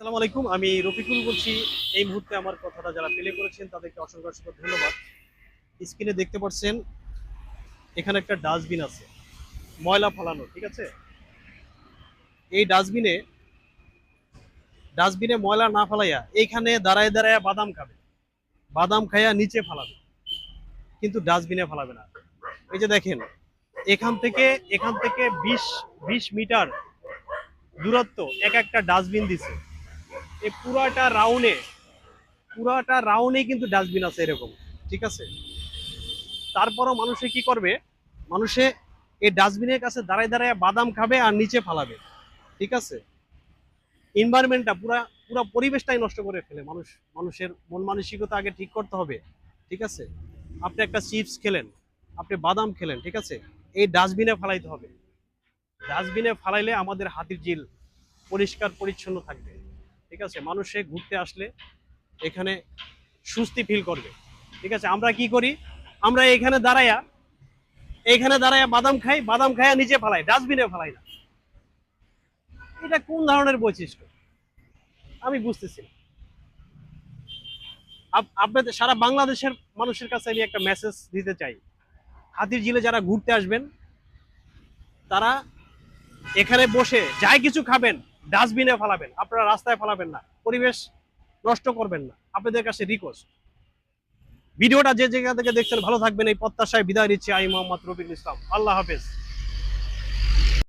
আসসালামু আলাইকুম, আমি রফিকুল বলছি। এই মুহূর্তে আমার কথাটা যারা প্লে করেছেন তাদেরকে অসংখ্য অসংখ্য ধন্যবাদ। স্ক্রিনে দেখতে পাচ্ছেন এখানে একটা ডাস্টবিন আছে, ময়লা ফেলানো, ঠিক আছে। এই ডাস্টবিনে ডাস্টবিনে ময়লা না ফেলাইয়া এইখানে দাঁড়ায় দাঁড়ায় বাদাম খাবে, বাদাম খাইয়া নিচে ফেলাবে, কিন্তু ডাস্টবিনে ফেলাবে না। এই যে দেখেন, এখান থেকে 20 মিটার দূরত্ব এক একটা ডাস্টবিন দিছে। এই পুরাটা রাউন্ডে কিন্তু ডাস্টবিন আছে এরকম, ঠিক আছে। তারপরও মানুষে কি করবে, মানুষে এই ডাস্টবিনের কাছে দাঁড়ায় দাঁড়ায় বাদাম খাবে আর নিচে ফালাবে, ঠিক আছে। এনভায়রনমেন্টটা পুরা পুরা পরিবেশটাই নষ্ট করে ফেলে মানুষ। মানুষের মন মানসিকতা আগে ঠিক করতে হবে, ঠিক আছে। আপনি একটা চিপস খেলেন, আপনি বাদাম খেলেন, ঠিক আছে, এই ডাস্টবিনে ফালাইতে হবে। ডাস্টবিনে ফালাইলে আমাদের হাতির ঝিল পরিষ্কার পরিচ্ছন্ন থাকবে, ঠিক আছে। মানুষে ঘুরতে আসলে এখানে সুস্থি ফিল করবে, ঠিক আছে। আমরা কি করি, আমরা এখানে দাঁড়ায়া বাদাম খাই, বাদাম খাইয়া নিচে ফালাই, ডাস্টবিনে ফালাই না। এটা কোন ধরনের বৈশিষ্ট্য আমি বুঝতেছি না। আপনাদের সারা বাংলাদেশের মানুষের কাছে আমি একটা মেসেজ দিতে চাই। হাতির ঝিলে যারা ঘুরতে আসবেন তারা এখানে বসে যাই কিছু খাবেন ডাস্টবিনে ফালাবেন, আপনারা রাস্তায় ফালাবেন না, পরিবেশ নষ্ট করবেন না, আপনাদের কাছে রিকোয়েস্ট। ভিডিওটা যে জায়গা থেকে দেখছেন ভালো থাকবেন এই প্রত্যাশায় বিদায় নিচ্ছি। আমি মোহাম্মদ রফিকুল ইসলাম। আল্লাহ হাফেজ।